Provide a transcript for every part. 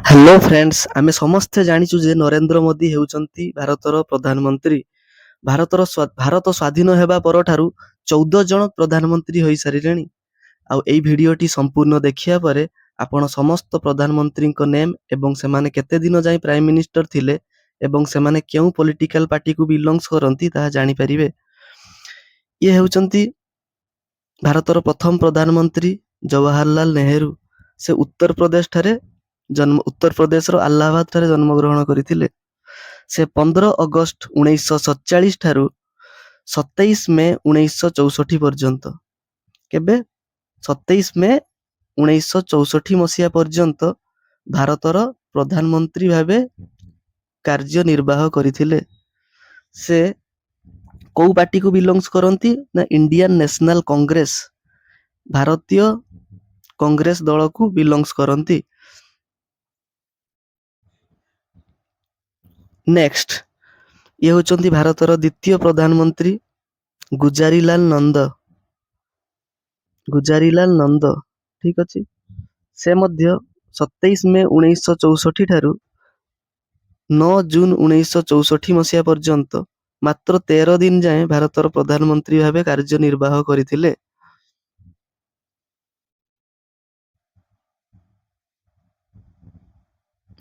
Hello friends, ଆମେ ସମସ୍ତେ ଜାଣିଛୁ ଯେ ନରେନ୍ଦ୍ର ମୋଦି ହେଉଛନ୍ତି ଭାରତର ପ୍ରଧାନମନ୍ତ୍ରୀ। ଭାରତ ସ୍ୱାଧୀନ ହେବା ପରଠାରୁ 14 ଜଣ ପ୍ରଧାନମନ୍ତ୍ରୀ ହୋଇସାରିଲେଣି। ଆଉ ଏଇ ଭିଡିଓଟି ସମ୍ପୂର୍ଣ୍ଣ ଦେଖିବା ପରେ ଆପଣ ସମସ୍ତ ପ୍ରଧାନମନ୍ତ୍ରୀଙ୍କ ନେମ୍ ଏବଂ ସେମାନେ କେତେ ଦିନ ଯାଏଁ ପ୍ରାଇମ ମିନିଷ୍ଟର ଥିଲେ ଏବଂ ସେମାନେ କେଉଁ ପଲିଟିକାଲ ପାର୍ଟିକୁ ବିଲଙ୍ଗସ୍ କରନ୍ତି ତାହା ଜାଣିପାରିବେ। ଇଏ ହେଉଛନ୍ତି ଭାରତର ପ୍ରଥମ ପ୍ରଧାନମନ୍ତ୍ରୀ ଜବାହରଲାଲ ନେହେରୁ। ସେ ଉତ୍ତରପ୍ରଦେଶର ଆହ୍ଲାବାଦ ଠାରେ ଜନ୍ମଗ୍ରହଣ କରିଥିଲେ। ସେ 15 ଅଗଷ୍ଟ 1947 ଠାରୁ 27 ମେ 1964 ପର୍ଯ୍ୟନ୍ତ କେବେ 27 ମେ 1964 ମସିହା ପର୍ଯ୍ୟନ୍ତ ଭାରତର ପ୍ରଧାନମନ୍ତ୍ରୀ ଭାବେ କାର୍ଯ୍ୟ ନିର୍ବାହ କରିଥିଲେ। ସେ କୋଉ ପାର୍ଟିକୁ ବିଲଙ୍ଗସ୍ କରନ୍ତି ନା ଇଣ୍ଡିଆନ ନ୍ୟାସନାଲ କଂଗ୍ରେସ, ଭାରତୀୟ କଂଗ୍ରେସ ଦଳକୁ ବିଲଙ୍ଗସ୍ କରନ୍ତି। ନେକ୍ସଟ, ଇଏ ହେଉଛନ୍ତି ଭାରତର ଦ୍ୱିତୀୟ ପ୍ରଧାନମନ୍ତ୍ରୀ ଗୁଜାରିଲାଲ ନନ୍ଦ। ଠିକ ଅଛି। ସେ ମଧ୍ୟ 27 ମେ 1964 ଠାରୁ 9 ଜୁନ 1964 ମସିହା ପର୍ଯ୍ୟନ୍ତ ମାତ୍ର 13 ଦିନ ଯାଏଁ ଭାରତର ପ୍ରଧାନମନ୍ତ୍ରୀ ଭାବେ କାର୍ଯ୍ୟ ନିର୍ବାହ କରିଥିଲେ।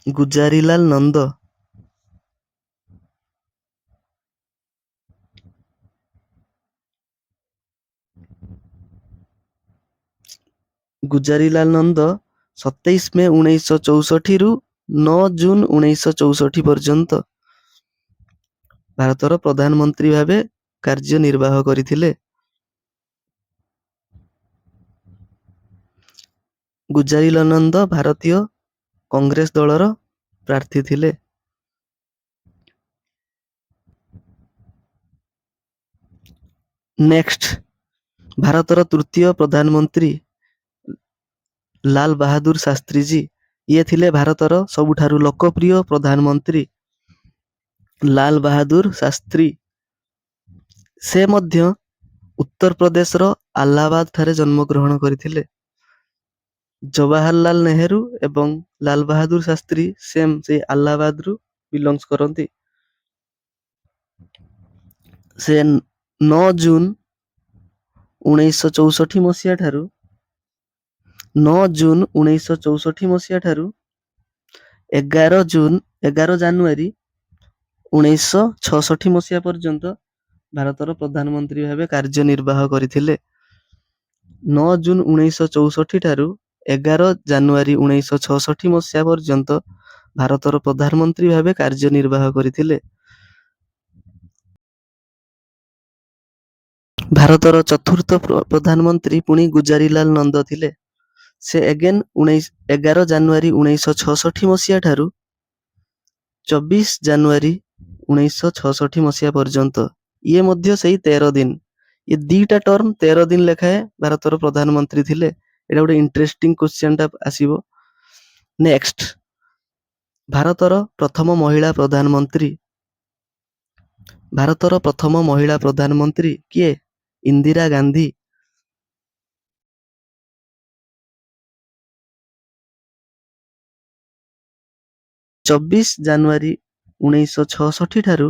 ଗୁଜାରିଲାଲ ନନ୍ଦ ଗୁଜାରିଲାଲ ନନ୍ଦ 27 ମେ 1964 ରୁ 9 ଜୁନ 1964 ପର୍ଯ୍ୟନ୍ତ ଭାରତର ପ୍ରଧାନମନ୍ତ୍ରୀ ଭାବେ କାର୍ଯ୍ୟ ନିର୍ବାହ କରିଥିଲେ। ଗୁଜାରିଲାଲ ନନ୍ଦ ଭାରତୀୟ କଂଗ୍ରେସ ଦଳର ପ୍ରାର୍ଥୀ ଥିଲେ। ନେକ୍ସଟ, ଭାରତର ତୃତୀୟ ପ୍ରଧାନମନ୍ତ୍ରୀ ଲାଲ ବାହାଦୁର ଶାସ୍ତ୍ରୀଜୀ। ଇଏ ଥିଲେ ଭାରତର ସବୁଠାରୁ ଲୋକପ୍ରିୟ ପ୍ରଧାନମନ୍ତ୍ରୀ ଲାଲ ବାହାଦୁର ଶାସ୍ତ୍ରୀ। ସେ ମଧ୍ୟ ଉତ୍ତରପ୍ରଦେଶର ଆହ୍ଲାବାଦ ଠାରେ ଜନ୍ମଗ୍ରହଣ କରିଥିଲେ। ଜବାହରଲାଲ ନେହେରୁ ଏବଂ ଲାଲ ବାହାଦୁର ଶାସ୍ତ୍ରୀ ସେମ୍ ସେଇ ଆହ୍ଲାବାଦରୁ ବିଲଙ୍ଗସ୍ କରନ୍ତି। ସେ 9 ଜୁନ 1964 ମସିହା ଠାରୁ 11 ଜାନୁଆରୀ 1966 ମସିହା ପର୍ଯ୍ୟନ୍ତ ଭାରତର ପ୍ରଧାନମନ୍ତ୍ରୀ ଭାବେ କାର୍ଯ୍ୟ ନିର୍ବାହ କରିଥିଲେ। 9 ଜୁନ 1964 ଠାରୁ 11 ଜାନୁଆରୀ 1966 ମସିହା ପର୍ଯ୍ୟନ୍ତ ଭାରତର ପ୍ରଧାନମନ୍ତ୍ରୀ ଭାବେ କାର୍ଯ୍ୟ ନିର୍ବାହ କରିଥିଲେ। ଭାରତର ଚତୁର୍ଥ ପ୍ରଧାନମନ୍ତ୍ରୀ ପୁଣି ଗୁଜାରିଲାଲ ନନ୍ଦ ଥିଲେ। ସେ 11 ଜାନୁଆରୀ 1966 ମସିହା ଠାରୁ 24 ଜାନୁଆରୀ 1966 ମସିହା ପର୍ଯ୍ୟନ୍ତ ଇଏ ମଧ୍ୟ ସେଇ 13 ଦିନ। ଇଏ ଦିଟା ଟର୍ମ 13 ଦିନ ଲେଖାଏଁ ଭାରତର ପ୍ରଧାନମନ୍ତ୍ରୀ ଥିଲେ। ଏଇଟା ଗୋଟେ ଇଣ୍ଟରେଷ୍ଟିଂ କ୍ୱେଶ୍ଚନ ଟା ଆସିବ। ନେକ୍ସଟ, ଭାରତର ପ୍ରଥମ ମହିଳା ପ୍ରଧାନମନ୍ତ୍ରୀ କିଏ? ଇନ୍ଦିରା ଗାନ୍ଧୀ। 24 ଜାନୁଆରୀ 1966 ଠାରୁ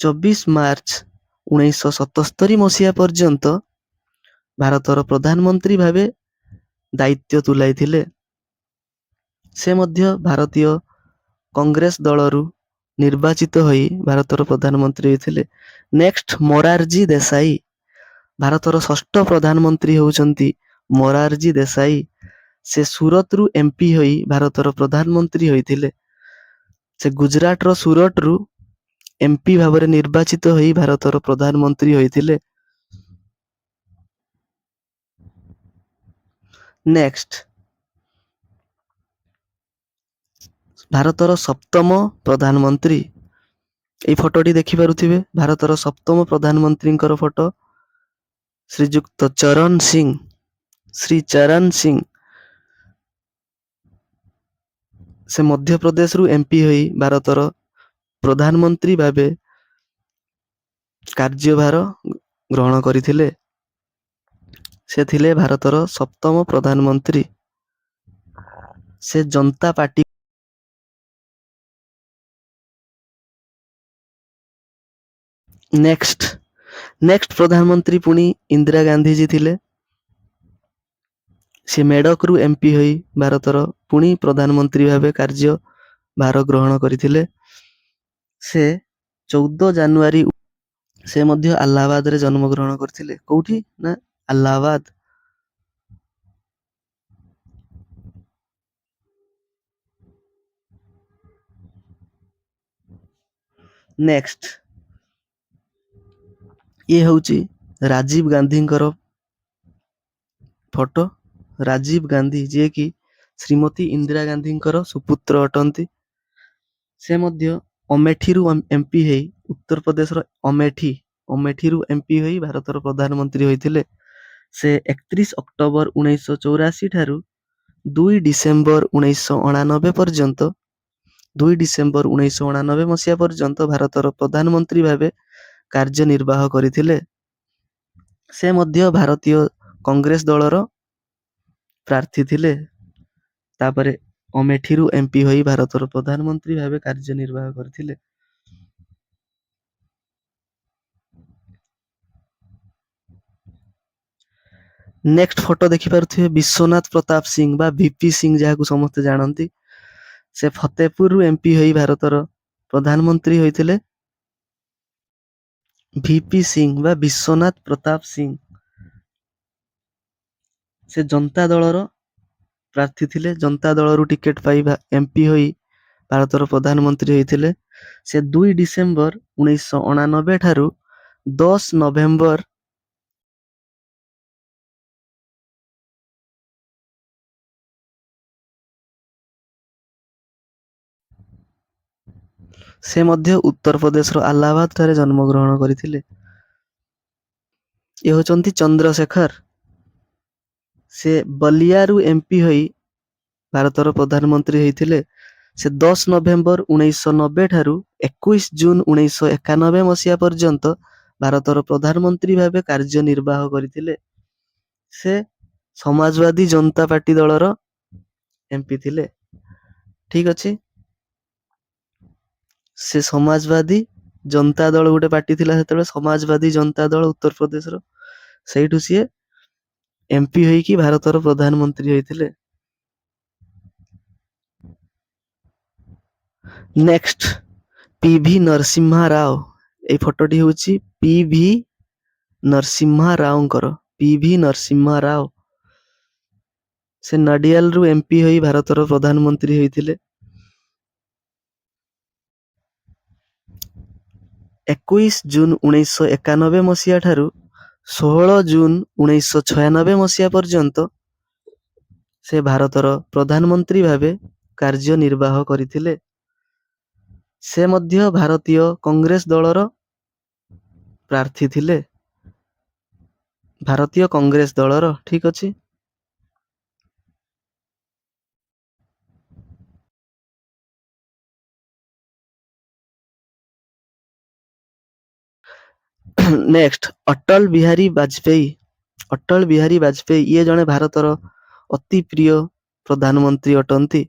24 ମାର୍ଚ୍ଚ 1977 ମସିହା ପର୍ଯ୍ୟନ୍ତ ଭାରତର ପ୍ରଧାନମନ୍ତ୍ରୀ ଭାବେ ଦାୟିତ୍ୱ ତୁଲାଇଥିଲେ। ସେ ମଧ୍ୟ ଭାରତୀୟ କଂଗ୍ରେସ ଦଳରୁ ନିର୍ବାଚିତ ହୋଇ ଭାରତର ପ୍ରଧାନମନ୍ତ୍ରୀ ହୋଇଥିଲେ। ନେକ୍ସଟ, ମୋରାରଜୀ ଦେଶାଇ। ଭାରତର ଷଷ୍ଠ ପ୍ରଧାନମନ୍ତ୍ରୀ ହେଉଛନ୍ତି ମୋରାରଜୀ ଦେଶାଇ। ସେ ସୁରତରୁ ଏମ୍ପି ହୋଇ ଭାରତର ପ୍ରଧାନମନ୍ତ୍ରୀ ହୋଇଥିଲେ। ସେ ଗୁଜରାଟର ସୁରଟରୁ ଏମ୍ପି ଭାବରେ ନିର୍ବାଚିତ ହୋଇ ଭାରତର ପ୍ରଧାନମନ୍ତ୍ରୀ ହୋଇଥିଲେ। ନେକ୍ସଟ, ଭାରତର ସପ୍ତମ ପ୍ରଧାନମନ୍ତ୍ରୀ। ଏଇ ଫଟୋଟି ଦେଖିପାରୁଥିବେ ଭାରତର ସପ୍ତମ ପ୍ରଧାନମନ୍ତ୍ରୀଙ୍କର ଫଟୋ ଶ୍ରୀଯୁକ୍ତ ଶ୍ରୀ ଚରଣ ସିଂ। ସେ ମଧ୍ୟପ୍ରଦେଶରୁ ଏମ୍ପି ହୋଇ ଭାରତର ପ୍ରଧାନମନ୍ତ୍ରୀ ଭାବେ କାର୍ଯ୍ୟଭାର ଗ୍ରହଣ କରିଥିଲେ। ସେ ଥିଲେ ଭାରତର ସପ୍ତମ ପ୍ରଧାନମନ୍ତ୍ରୀ। ସେ ଜନତା ପାର୍ଟି ନେକ୍ସଟ ପ୍ରଧାନମନ୍ତ୍ରୀ ପୁଣି ଇନ୍ଦିରା ଗାନ୍ଧୀଜୀ ଥିଲେ। ସେ ମେଡକରୁ ଏମପି ହୋଇ ଭାରତର ପୁଣି ପ୍ରଧାନମନ୍ତ୍ରୀ ଭାବେ କାର୍ଯ୍ୟଭାର ଗ୍ରହଣ କରିଥିଲେ। ସେ 14 ଜାନୁଆରୀ ସେ ମଧ୍ୟ ଆହ୍ଲାବାଦରେ ଜନ୍ମଗ୍ରହଣ କରିଥିଲେ। କୋଉଠି? ନା ଆହ୍ଲାବାଦ। ନେକ୍ସଟ ଇଏ ହଉଛି ରାଜୀବ ଗାନ୍ଧୀଙ୍କର ଫଟୋ। ରାଜୀବ ଗାନ୍ଧୀ ଯିଏକି ଶ୍ରୀମତୀ ଇନ୍ଦିରା ଗାନ୍ଧୀଙ୍କର ସୁପୁତ୍ର ଅଟନ୍ତି। ସେ ମଧ୍ୟ ଅମେଠିରୁ ଏମପି ହେଇ ଉତ୍ତରପ୍ରଦେଶର ଅମେଠିରୁ ଏମପି ହୋଇ ଭାରତର ପ୍ରଧାନମନ୍ତ୍ରୀ ହୋଇଥିଲେ। ସେ 31 ଅକ୍ଟୋବର 1984 ଠାରୁ 2 ଡିସେମ୍ବର 1989 ପର୍ଯ୍ୟନ୍ତ 2 ଡିସେମ୍ବର 1989 ମସିହା ପର୍ଯ୍ୟନ୍ତ ଭାରତର ପ୍ରଧାନମନ୍ତ୍ରୀ ଭାବେ କାର୍ଯ୍ୟନିର୍ବାହ କରିଥିଲେ। ସେ ମଧ୍ୟ ଭାରତୀୟ କଂଗ୍ରେସ ଦଳର ପ୍ରାର୍ଥୀ ଥିଲେ। ତାପରେ ଅମେଠିରୁ ଏମପି ହୋଇ ଭାରତର ପ୍ରଧାନମନ୍ତ୍ରୀ ଭାବେ କାର୍ଯ୍ୟନିର୍ବାହ କରିଥିଲେ। ନେକ୍ସଟ ଫଟୋ ଦେଖିପାରୁଥିବେ ବିଶ୍ୱନାଥ ପ୍ରତାପ ସିଂହ ବା ଭିପି ସିଂହ ଯାହାକୁ ସମସ୍ତେ ଜାଣନ୍ତି। ସେ ଫତେପୁରରୁ ଏମପି ହୋଇ ଭାରତର ପ୍ରଧାନମନ୍ତ୍ରୀ ହୋଇଥିଲେ। ଭିପି ସିଂହ ବା ବିଶ୍ୱନାଥ ପ୍ରତାପ ସିଂହ ସେ ଜନତା ଦଳର ପ୍ରାର୍ଥୀ ଥିଲେ। ଜନତା ଦଳରୁ ଟିକେଟ ପାଇ ଏମପି ହୋଇ ଭାରତର ପ୍ରଧାନମନ୍ତ୍ରୀ ହୋଇଥିଲେ। ସେ 2 ଡିସେମ୍ବର 1989 ଠାରୁ 10 ନଭେମ୍ବର ସେ ମଧ୍ୟ ଉତ୍ତରପ୍ରଦେଶର ଆହ୍ଲାବାଦ ଠାରେ ଜନ୍ମଗ୍ରହଣ କରିଥିଲେ। ଏ ହେଉଛନ୍ତି ଚନ୍ଦ୍ରଶେଖର। ସେ ବଲିଆରୁ ଏମପି ହୋଇ ଭାରତର ପ୍ରଧାନମନ୍ତ୍ରୀ ହୋଇଥିଲେ। ସେ 10 ନଭେମ୍ବର 1990 ଠାରୁ 21 ଜୁନ 1991 ମସିହା ପର୍ଯ୍ୟନ୍ତ ଭାରତର ପ୍ରଧାନମନ୍ତ୍ରୀ ଭାବେ କାର୍ଯ୍ୟନିର୍ବାହ କରିଥିଲେ। ସେ ସମାଜବାଦୀ ଜନତା ପାର୍ଟି ଦଳର ଏମପି ଥିଲେ। ଠିକ ଅଛି। ସେ ସମାଜବାଦୀ ଜନତା ଦଳ ଗୋଟେ ପାର୍ଟି ଥିଲା ସେତେବେଳେ, ସମାଜବାଦୀ ଜନତା ଦଳ ଉତ୍ତରପ୍ରଦେଶର। ସେଇଠୁ ସିଏ ଏମପି ହେଇକି ଭାରତର ପ୍ରଧାନମନ୍ତ୍ରୀ ହୋଇଥିଲେ। Next PV Narasimha Rao. ଏଇ ଫଟୋଟି ହଉଛି ପିଭି ନରସିମ୍ହା ରାଓଙ୍କର। ପିଭି ନରସିମ୍ହା ରାଓ ସେ ନଡିଆଲରୁ ଏମପି ହୋଇ ଭାରତର ପ୍ରଧାନମନ୍ତ୍ରୀ ହୋଇଥିଲେ। 21 ଜୁନ 1991 ମସିହା ଠାରୁ 16 ଜୁନ 1996 ମସିହା ପର୍ଯ୍ୟନ୍ତ ସେ ଭାରତର ପ୍ରଧାନମନ୍ତ୍ରୀ ଭାବେ କାର୍ଯ୍ୟନିର୍ବାହ କରିଥିଲେ। ସେ ମଧ୍ୟ ଭାରତୀୟ କଂଗ୍ରେସ ଦଳର ପ୍ରାର୍ଥୀ ଥିଲେ। ଭାରତୀୟ କଂଗ୍ରେସ ଦଳର। ଠିକ ଅଛି। ନେକ୍ସଟ ଅଟଳ ବିହାରୀ ବାଜପେୟୀ। ଅଟଳ ବିହାରୀ ବାଜପେୟୀ ଇଏ ଜଣେ ଭାରତର ଅତି ପ୍ରିୟ ପ୍ରଧାନମନ୍ତ୍ରୀ ଅଟନ୍ତି।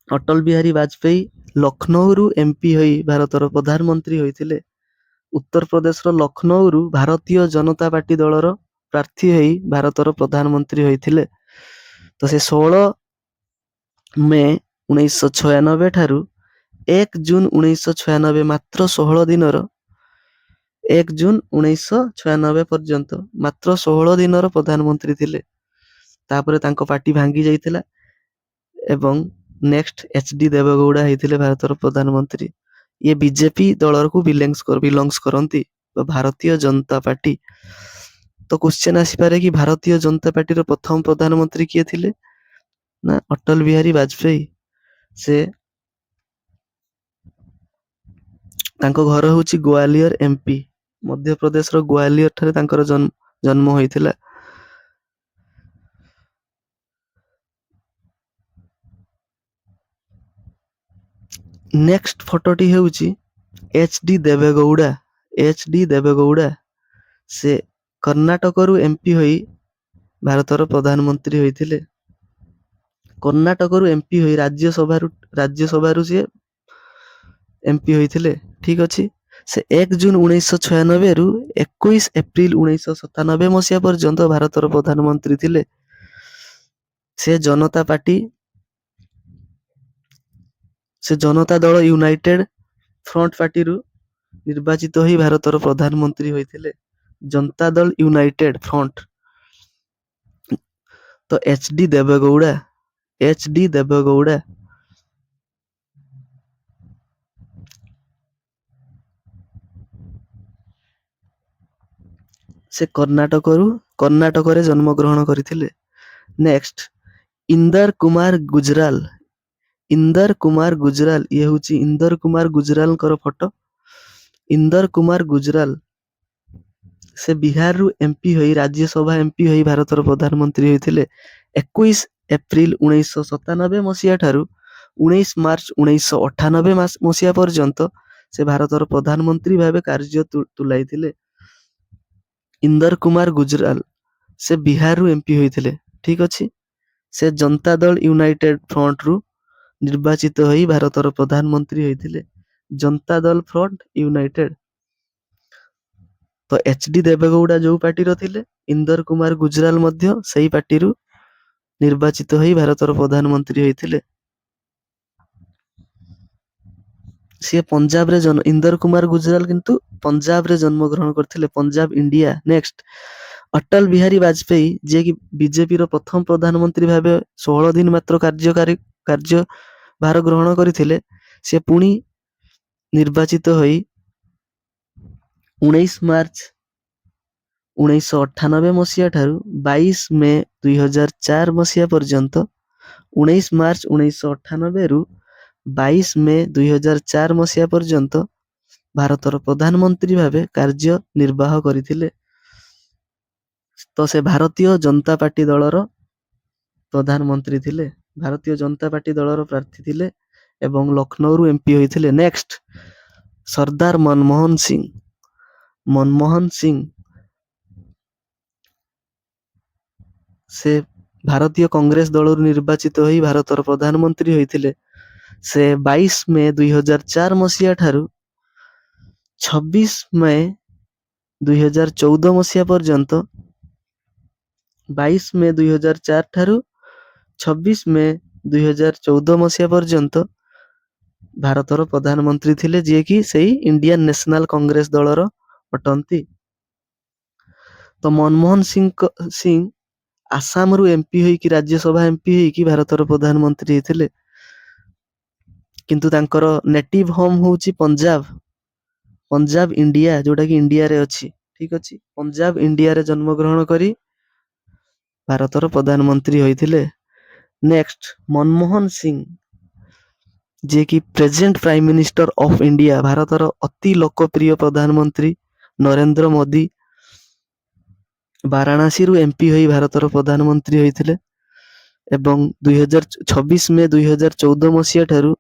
ଅଟଳ ବିହାରୀ ବାଜପେୟୀ ଲକ୍ଷ୍ନୌରୁ ଏମପି ହୋଇ ଭାରତର ପ୍ରଧାନମନ୍ତ୍ରୀ ହୋଇଥିଲେ। ଉତ୍ତରପ୍ରଦେଶର ଲକ୍ଷ୍ନୌରୁ ଭାରତୀୟ ଜନତା ପାର୍ଟି ଦଳର ପ୍ରାର୍ଥୀ ହୋଇ ଭାରତର ପ୍ରଧାନମନ୍ତ୍ରୀ ହୋଇଥିଲେ। ତ ସେ 16 ମେ 1996 ଠାରୁ 1 ଜୁନ 1996 ମାତ୍ର 16 ଦିନର 1 ଜୁନ 1996 ପର୍ଯ୍ୟନ୍ତ ମାତ୍ର 16 ଦିନର ପ୍ରଧାନମନ୍ତ୍ରୀ ଥିଲେ। ତାପରେ ତାଙ୍କ ପାର୍ଟି ଭାଙ୍ଗି ଯାଇଥିଲା ଏବଂ ନେକ୍ସଟ ଏଚଡି ଦେବଗୌଡା ହେଇଥିଲେ ଭାରତର ପ୍ରଧାନମନ୍ତ୍ରୀ। ଇଏ ବିଜେପି ଦଳକୁ ବିଲଙ୍ଗସ କରନ୍ତି, ଭାରତୀୟ ଜନତା ପାର୍ଟି। ତ କ୍ୱେଶ୍ଚନ ଆସିପାରେ କି ଭାରତୀୟ ଜନତା ପାର୍ଟିର ପ୍ରଥମ ପ୍ରଧାନମନ୍ତ୍ରୀ କିଏ ଥିଲେ? ନା ଅଟଳ ବିହାରୀ ବାଜପେୟୀ। ସେ ତାଙ୍କ ଘର ହଉଛି ଗ୍ୱାଲିୟର ଏମପି। ମଧ୍ୟପ୍ରଦେଶର ଗ୍ୱାଲିୟର ଠାରେ ତାଙ୍କର ଜନ୍ମ ହୋଇଥିଲା। ନେକ୍ସଟ ଫଟୋଟି ହେଉଛି ଏଚଡି ଦେବେଗୌଡା। ଏଚଡି ଦେବେଗୌଡା ସେ କର୍ଣ୍ଣାଟକରୁ ଏମପି ହୋଇ ଭାରତର ପ୍ରଧାନମନ୍ତ୍ରୀ ହୋଇଥିଲେ। କର୍ଣ୍ଣାଟକରୁ ଏମପି ହୋଇ ରାଜ୍ୟସଭାରୁ ସିଏ ଏମପି ହୋଇଥିଲେ। ଠିକ ଅଛି। ସେ 1 ଜୁନ 1996 ରୁ 21 ଏପ୍ରିଲ 1997 ମସିହା ପର୍ଯ୍ୟନ୍ତ ଭାରତର ପ୍ରଧାନମନ୍ତ୍ରୀ ଥିଲେ। ସେ ଜନତା ଦଳ ୟୁନାଇଟେଡ ଫ୍ରଣ୍ଟ ପାର୍ଟିରୁ ନିର୍ବାଚିତ ହୋଇ ଭାରତର ପ୍ରଧାନମନ୍ତ୍ରୀ ହୋଇଥିଲେ। ଜନତା ଦଳ ୟୁନାଇଟେଡ ଫ୍ରଣ୍ଟ। ତ ଏଚ.ଡି. ଦେବେଗୌଡ଼ା ସେ କର୍ଣ୍ଣାଟକରେ ଜନ୍ମଗ୍ରହଣ କରିଥିଲେ। ନେକ୍ସଟ, ଇନ୍ଦର କୁମାର ଗୁଜରାଲ। ଇଏ ହଉଛି ଇନ୍ଦର କୁମାର ଗୁଜରାଲଙ୍କର ଫଟୋ। ଇନ୍ଦର କୁମାର ଗୁଜରାଲ ସେ ବିହାରରୁ ରାଜ୍ୟସଭା ଏମପି ହୋଇ ଭାରତର ପ୍ରଧାନମନ୍ତ୍ରୀ ହୋଇଥିଲେ। 21 ଏପ୍ରିଲ 1997 ମସିହା ଠାରୁ 19 ମାର୍ଚ୍ଚ 1998 ମସିହା ପର୍ଯ୍ୟନ୍ତ ସେ ଭାରତର ପ୍ରଧାନମନ୍ତ୍ରୀ ଭାବେ କାର୍ଯ୍ୟ ତୁଲାଇଥିଲେ। ଇନ୍ଦର କୁମାର ଗୁଜରାଲ ସେ ବିହାରରୁ ଏମପି ହୋଇଥିଲେ। ଠିକ ଅଛି। ସେ ଜନତା ଦଳ ୟୁନାଇଟେଡ ଫ୍ରଣ୍ଟରୁ ନିର୍ବାଚିତ ହୋଇ ଭାରତର ପ୍ରଧାନମନ୍ତ୍ରୀ ହୋଇଥିଲେ। ଜନତା ଦଳ ଫ୍ରଣ୍ଟ ୟୁନାଇଟେଡ। ତ ଏଚ.ଡି. ଦେବେଗୌଡ଼ା ଯୋଉ ପାର୍ଟିର ଥିଲେ, ଇନ୍ଦର କୁମାର ଗୁଜରାଲ ମଧ୍ୟ ସେଇ ପାର୍ଟିରୁ ନିର୍ବାଚିତ ହୋଇ ଭାରତର ପ୍ରଧାନମନ୍ତ୍ରୀ ହୋଇଥିଲେ। ସିଏ ଇନ୍ଦର କୁମାର ଗୁଜରାଲ କିନ୍ତୁ ପଞ୍ଜାବରେ ଜନ୍ମଗ୍ରହଣ କରିଥିଲେ, ପଞ୍ଜାବ, ଇଣ୍ଡିଆ। ନେକ୍ସଟ, ଅଟଳ ବିହାରୀ ବାଜପେୟୀ, ଯିଏକି ବିଜେପିର ପ୍ରଥମ ପ୍ରଧାନମନ୍ତ୍ରୀ ଭାବେ 16 ଦିନ ମାତ୍ର କାର୍ଯ୍ୟଭାର ଗ୍ରହଣ କରିଥିଲେ। ସେ ପୁଣି ନିର୍ବାଚିତ ହୋଇ 19 ମାର୍ଚ୍ଚ 1998 ମସିହା ଠାରୁ 22 ମେ 2004 ମସିହା ପର୍ଯ୍ୟନ୍ତ 19 ମାର୍ଚ୍ଚ 1998 ରୁ 22 ମେ 2004 ମସିହା ପର୍ଯ୍ୟନ୍ତ ଭାରତର ପ୍ରଧାନମନ୍ତ୍ରୀ ଭାବେ କାର୍ଯ୍ୟ ନିର୍ବାହ କରିଥିଲେ। ତ ସେ ଭାରତୀୟ ଜନତା ପାର୍ଟି ଦଳର ପ୍ରଧାନମନ୍ତ୍ରୀ ଥିଲେ, ଭାରତୀୟ ଜନତା ପାର୍ଟି ଦଳର ପ୍ରାର୍ଥୀ ଥିଲେ ଏବଂ ଲକ୍ଷ୍ନୌରୁ ଏମପି ହୋଇଥିଲେ। ନେକ୍ସଟ, ସର୍ଦ୍ଦାର ମନମୋହନ ସିଂ ସେ ଭାରତୀୟ କଂଗ୍ରେସ ଦଳରୁ ନିର୍ବାଚିତ ହୋଇ ଭାରତର ପ୍ରଧାନମନ୍ତ୍ରୀ ହୋଇଥିଲେ। ସେ 22 ମେ 2004 ମସିହା ଠାରୁ 26 ମେ 2014 ମସିହା ପର୍ଯ୍ୟନ୍ତ 22 ମେ 2004 ଠାରୁ 26 ମେ 2014 ମସିହା ପର୍ଯ୍ୟନ୍ତ ଭାରତର ପ୍ରଧାନମନ୍ତ୍ରୀ ଥିଲେ, ଯିଏକି ସେଇ ଇଣ୍ଡିଆନ ନ୍ୟାସନାଲ କଂଗ୍ରେସ ଦଳର ଅଟନ୍ତି। ତ ମନମୋହନ ସିଂ ଆସାମରୁ ରାଜ୍ୟସଭା ଏମପି ହେଇକି ଭାରତର ପ୍ରଧାନମନ୍ତ୍ରୀ ହେଇଥିଲେ। କିନ୍ତୁ ତାଙ୍କର ନେଟିଭ ହୋମ ହଉଛି ପଞ୍ଜାବ ଇଣ୍ଡିଆ, ଯୋଉଟା କି ଇଣ୍ଡିଆରେ ଅଛି। ଠିକ ଅଛି। ପଞ୍ଜାବ ଇଣ୍ଡିଆରେ ଜନ୍ମଗ୍ରହଣ କରି ଭାରତର ପ୍ରଧାନମନ୍ତ୍ରୀ ହୋଇଥିଲେ। ନେକ୍ସଟ, ମନମୋହନ ସିଂ, ଯିଏକି present prime minister of India, ଭାରତର ଅତି ଲୋକପ୍ରିୟ ପ୍ରଧାନମନ୍ତ୍ରୀ ନରେନ୍ଦ୍ର ମୋଦି ବାରାଣାସୀରୁ ଏମପି ହୋଇ ଭାରତର ପ୍ରଧାନମନ୍ତ୍ରୀ ହୋଇଥିଲେ ଏବଂ 26 ମେ 2014 ମସିହା ଠାରୁ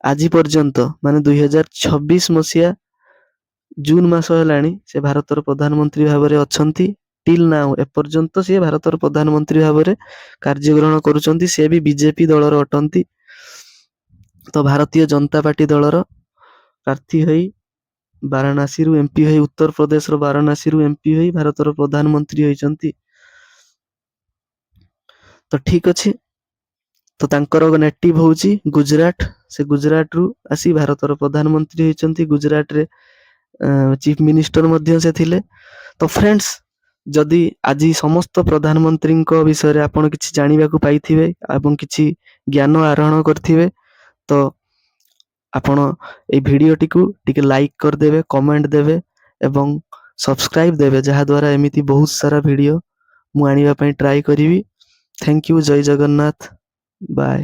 ଆଜି ପର୍ଯ୍ୟନ୍ତ, ମାନେ 2026 ମସିହା ଜୁନ ମାସ ହେଲାଣି, ସେ ଭାରତର ପ୍ରଧାନମନ୍ତ୍ରୀ ଭାବରେ ଅଛନ୍ତି। ଟିଲ୍ ନାଉ, ଏପର୍ଯ୍ୟନ୍ତ ସିଏ ଭାରତର ପ୍ରଧାନମନ୍ତ୍ରୀ ଭାବରେ କାର୍ଯ୍ୟଗ୍ରହଣ କରୁଛନ୍ତି। ସେ ବି ବିଜେପି ଦଳର ଅଟନ୍ତି। ତ ଭାରତୀୟ ଜନତା ପାର୍ଟି ଦଳର ପ୍ରାର୍ଥୀ ହୋଇ ବାରାଣାସୀରୁ ଏମପି ହୋଇ, ଉତ୍ତରପ୍ରଦେଶର ବାରାଣାସୀରୁ ଏମପି ହୋଇ ଭାରତର ପ୍ରଧାନମନ୍ତ୍ରୀ ହୋଇଛନ୍ତି। ତ ଠିକ ଅଛି। ତ ତାଙ୍କର ନେଟିଭ ହଉଛି ଗୁଜରାଟ। ସେ ଗୁଜରାଟରୁ ଆସି ଭାରତର ପ୍ରଧାନମନ୍ତ୍ରୀ ହୋଇଛନ୍ତି। ଗୁଜରାଟରେ ଚିଫ ମିନିଷ୍ଟର ମଧ୍ୟ ସେ ଥିଲେ। ତ ଫ୍ରେଣ୍ଡସ୍, ଯଦି ଆଜି ସମସ୍ତ ପ୍ରଧାନମନ୍ତ୍ରୀଙ୍କ ବିଷୟରେ ଆପଣ କିଛି ଜାଣିବାକୁ ପାଇଥିବେ ଏବଂ କିଛି ଜ୍ଞାନ ଆହରଣ କରିଥିବେ, ତ ଆପଣ এই ଭିଡିଓଟିକୁ ଟିକେ ଲାଇକ୍ କରିଦେବେ, କମେଣ୍ଟ ଦେବେ ଏବଂ ସବସ୍କ୍ରାଇବ ଦେବେ, ଯାହାଦ୍ୱାରା ଏମିତି ବହୁତ ସାରା ଭିଡିଓ ମୁଁ ଆଣିବା ପାଇଁ ଟ୍ରାଏ କରିବି। Thank you. ଜୟ ଜଗନ୍ନାଥ। ବାଏ।